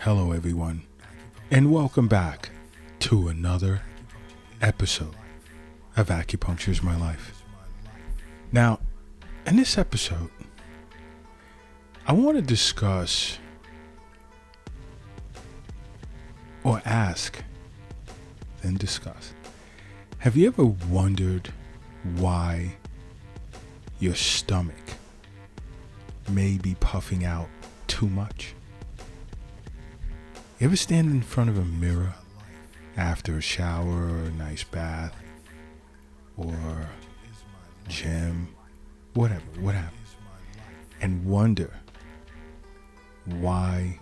Hello, everyone, and welcome back to another episode of Acupuncture is My Life. Now, in this episode, I want to discuss or ask, then discuss. Have you ever wondered why your stomach may be puffing out too much? You ever stand in front of a mirror after a shower or a nice bath or gym, whatever, and wonder why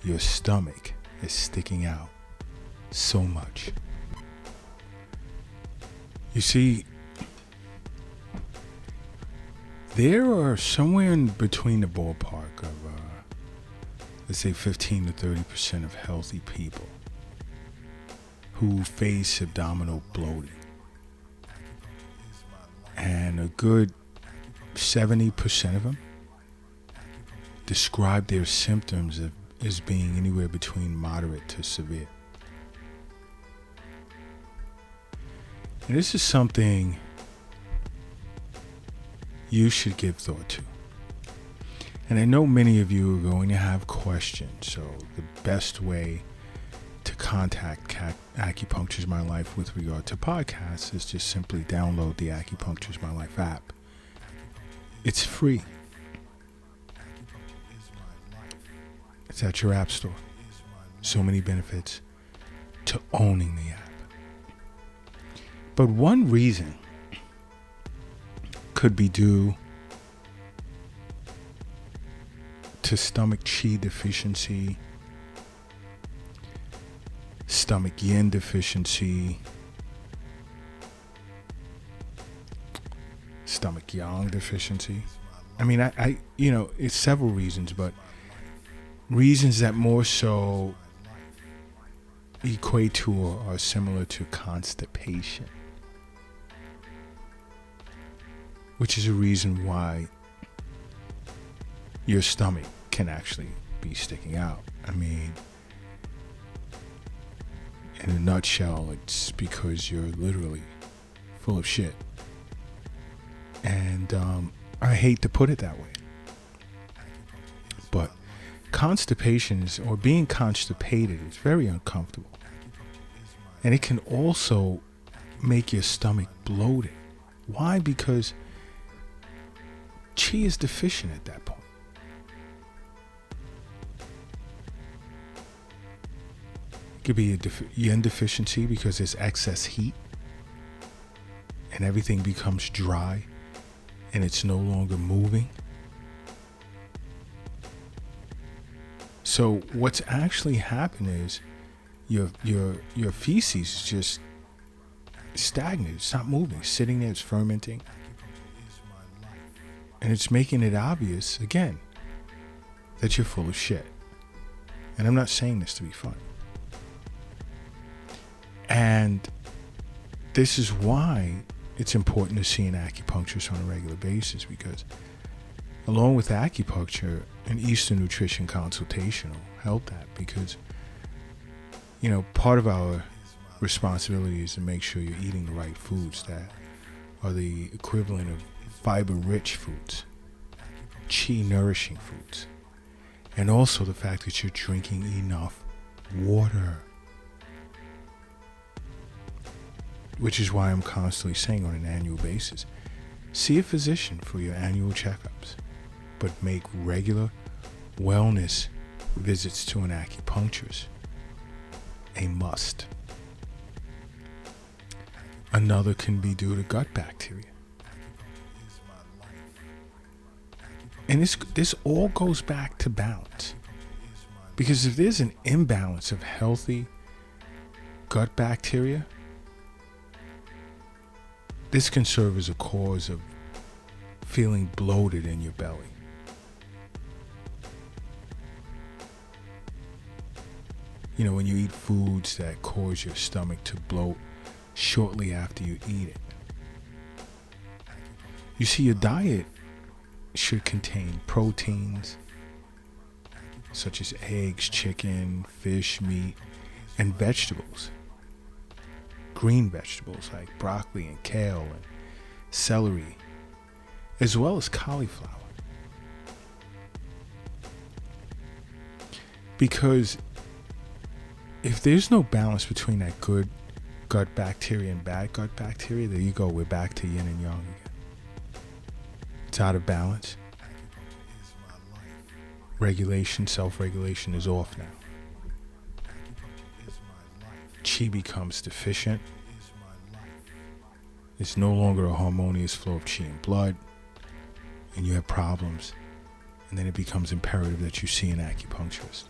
your stomach is sticking out so much? You see, there are somewhere in between the ballpark of let's say 15 to 30% of healthy people who face abdominal bloating. And a good 70% of them describe their symptoms as being anywhere between moderate to severe. And this is something you should give thought to. And I know many of you are going to have questions, so the best way to contact Acupuncture is My Life with regard to podcasts is just simply download the Acupuncture is My Life app. It's free. It's at your app store. So many benefits to owning the app. But one reason could be due to stomach qi deficiency, stomach yin deficiency, stomach yang deficiency. I mean, I it's several reasons, but reasons that more so equate to or are similar to constipation, which is a reason why your stomach can actually be sticking out. I mean, in a nutshell, it's because you're literally full of shit. And I hate to put it that way, but constipation is, or being constipated, is very uncomfortable. And it can also make your stomach bloated. Why? Because qi is deficient at that point. Could be a yin deficiency because there's excess heat and everything becomes dry and it's no longer moving. So what's actually happened is your feces is just stagnant. It's not moving. It's sitting there. It's fermenting. And it's making it obvious, again, that you're full of shit. And I'm not saying this to be funny. And this is why it's important to see an acupuncturist on a regular basis, because along with acupuncture, an Eastern nutrition consultation will help that, because, part of our responsibility is to make sure you're eating the right foods that are the equivalent of fiber-rich foods, qi-nourishing foods, and also the fact that you're drinking enough water. Which is why I'm constantly saying on an annual basis, see a physician for your annual checkups, but make regular wellness visits to an acupuncturist a must. Another can be due to gut bacteria. And this all goes back to balance. Because if there's an imbalance of healthy gut bacteria, this can serve as a cause of feeling bloated in your belly. When you eat foods that cause your stomach to bloat shortly after you eat it. You see, your diet should contain proteins, such as eggs, chicken, fish, meat, and vegetables. Green vegetables like broccoli and kale and celery, as well as cauliflower. Because if there's no balance between that good gut bacteria and bad gut bacteria, there you go, we're back to yin and yang again. It's out of balance. Regulation, self-regulation is off now. Chi becomes deficient. It's no longer a harmonious flow of chi in blood, and you have problems. And then it becomes imperative that you see an acupuncturist.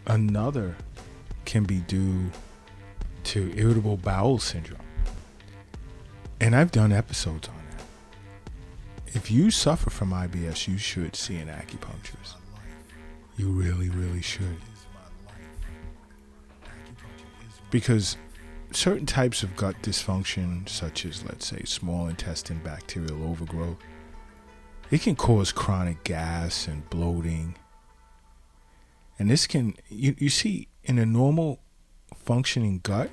Another can be due to irritable bowel syndrome. And I've done episodes on that. If you suffer from IBS, you should see an acupuncturist. You really, really should. Because certain types of gut dysfunction, such as, let's say, small intestine bacterial overgrowth, it can cause chronic gas and bloating. And this can, you see, in a normal functioning gut,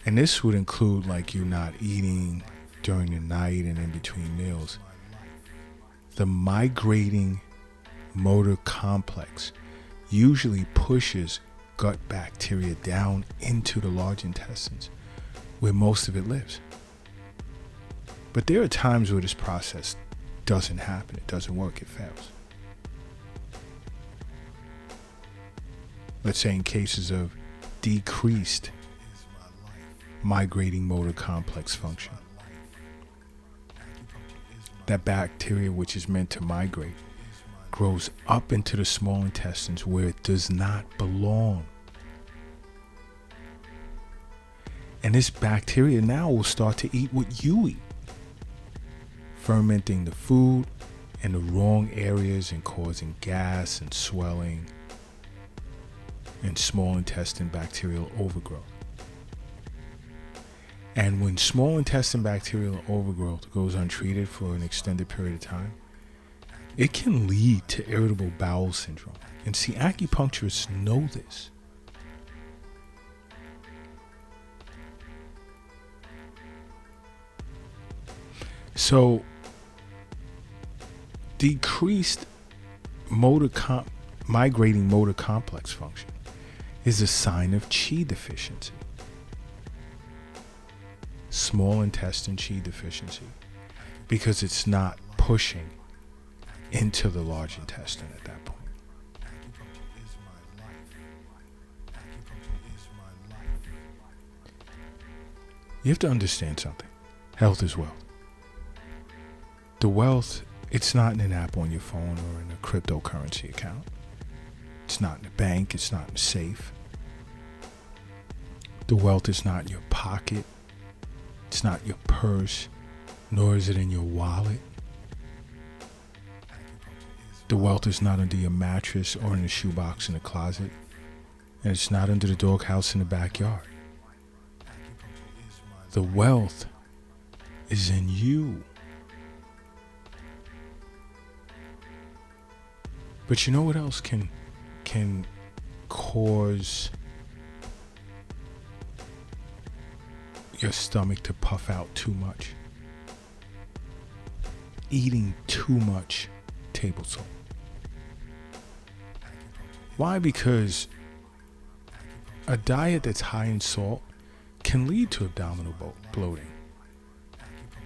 and this would include like you not eating during the night and in between meals, the migrating motor complex usually pushes gut bacteria down into the large intestines where most of it lives. But there are times where this process doesn't happen, it doesn't work, it fails. Let's say in cases of decreased migrating motor complex function. That bacteria, which is meant to migrate, grows up into the small intestines where it does not belong. And this bacteria now will start to eat what you eat, fermenting the food in the wrong areas and causing gas and swelling and small intestine bacterial overgrowth. And when small intestine bacterial overgrowth goes untreated for an extended period of time, it can lead to irritable bowel syndrome. And see, acupuncturists know this. So, decreased migrating motor complex function is a sign of chi deficiency. Small intestine chi deficiency, because it's not pushing into the large intestine at that point. You have to understand something. Health is wealth. The wealth, it's not in an app on your phone or in a cryptocurrency account. It's not in a bank. It's not in a safe. The wealth is not in your pocket. It's not your purse, nor is it in your wallet. The wealth is not under your mattress or in a shoebox in the closet. And it's not under the doghouse in the backyard. The wealth is in you. But you know what else can cause your stomach to puff out too much? Eating too much table salt. Why? Because a diet that's high in salt can lead to abdominal bloating,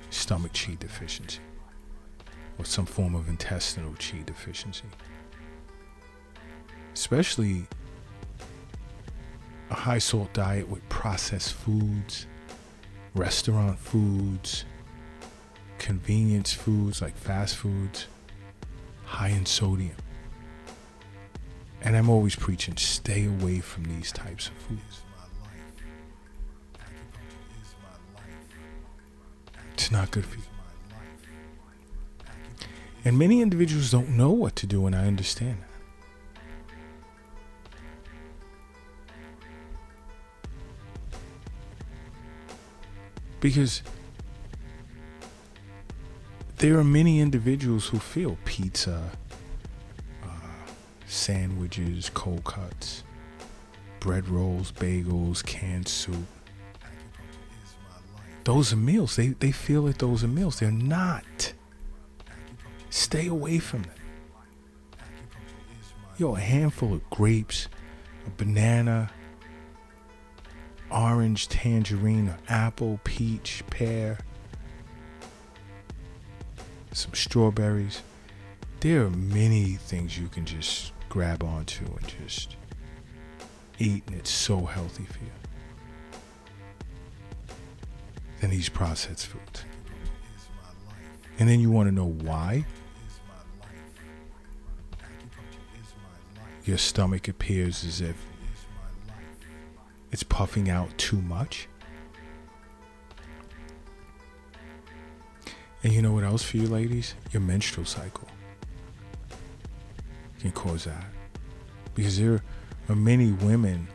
stomach chi deficiency, or some form of intestinal chi deficiency. Especially a high salt diet with processed foods, restaurant foods, convenience foods like fast foods, high in sodium. And I'm always preaching, stay away from these types of foods. It's not good for you. And many individuals don't know what to do, and I understand that. Because there are many individuals who feel pizza, sandwiches, cold cuts, bread rolls, bagels, canned soup. Those are meals. They feel that those are meals. They're not. Stay away from them. A handful of grapes, a banana, orange, tangerine, or apple, peach, pear, some strawberries. There are many things you can just grab onto and just eat, and it's so healthy for you than these processed foods. And then you want to know why your stomach appears as if it's puffing out too much. And you know what else for you ladies? Your menstrual cycle can cause that. Because there are many women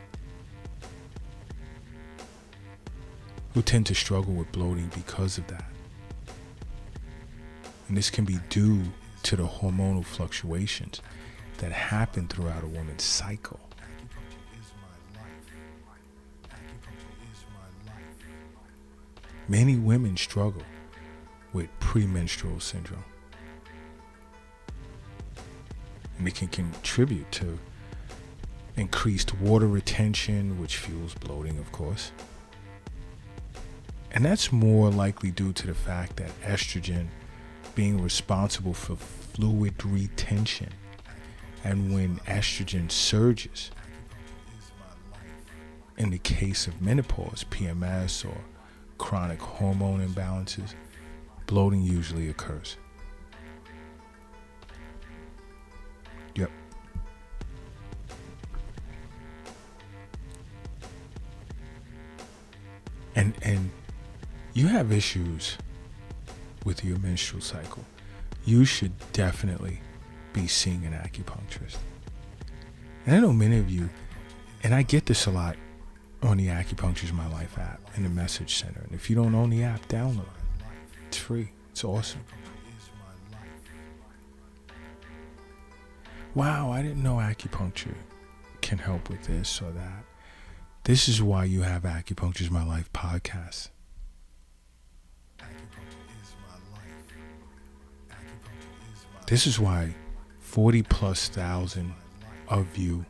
who tend to struggle with bloating because of that. And this can be due to the hormonal fluctuations that happen throughout a woman's cycle. Many women struggle with premenstrual syndrome. And it can contribute to increased water retention, which fuels bloating, of course. And that's more likely due to the fact that estrogen being responsible for fluid retention. And when estrogen surges, in the case of menopause, PMS, or chronic hormone imbalances, bloating usually occurs. Yep. And you have issues with your menstrual cycle, you should definitely be seeing an acupuncturist. And I know many of you, and I get this a lot on the Acupuncture is My Life app in the message center. And if you don't own the app, download it. It's free. It's awesome. Wow, I didn't know acupuncture can help with this or that. This is why you have Acupuncture is My Life podcast. This is why 40,000+ of you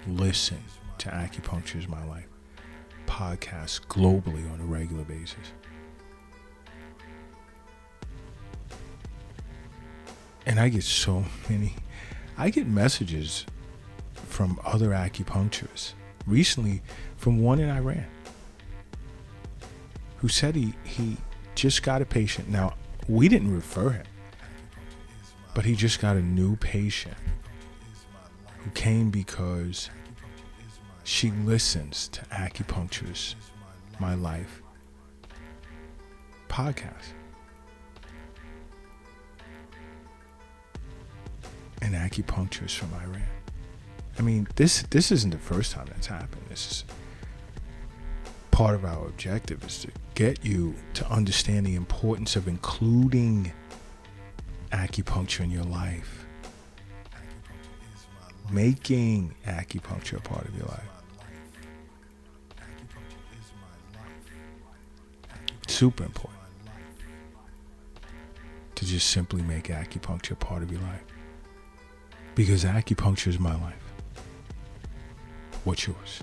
listen to Acupuncture is My Life podcast globally on a regular basis. And I get messages from other acupuncturists, recently from one in Iran, who said he just got a patient. Now, we didn't refer him, but he just got a new patient who came because she listens to Acupuncture's My Life podcast. An acupuncturist from Iran. I mean, this isn't the first time that's happened. This is part of our objective, is to get you to understand the importance of including acupuncture in your life. Making acupuncture a part of your life. Super important to just simply make acupuncture a part of your life. Because acupuncture is my life. What's yours?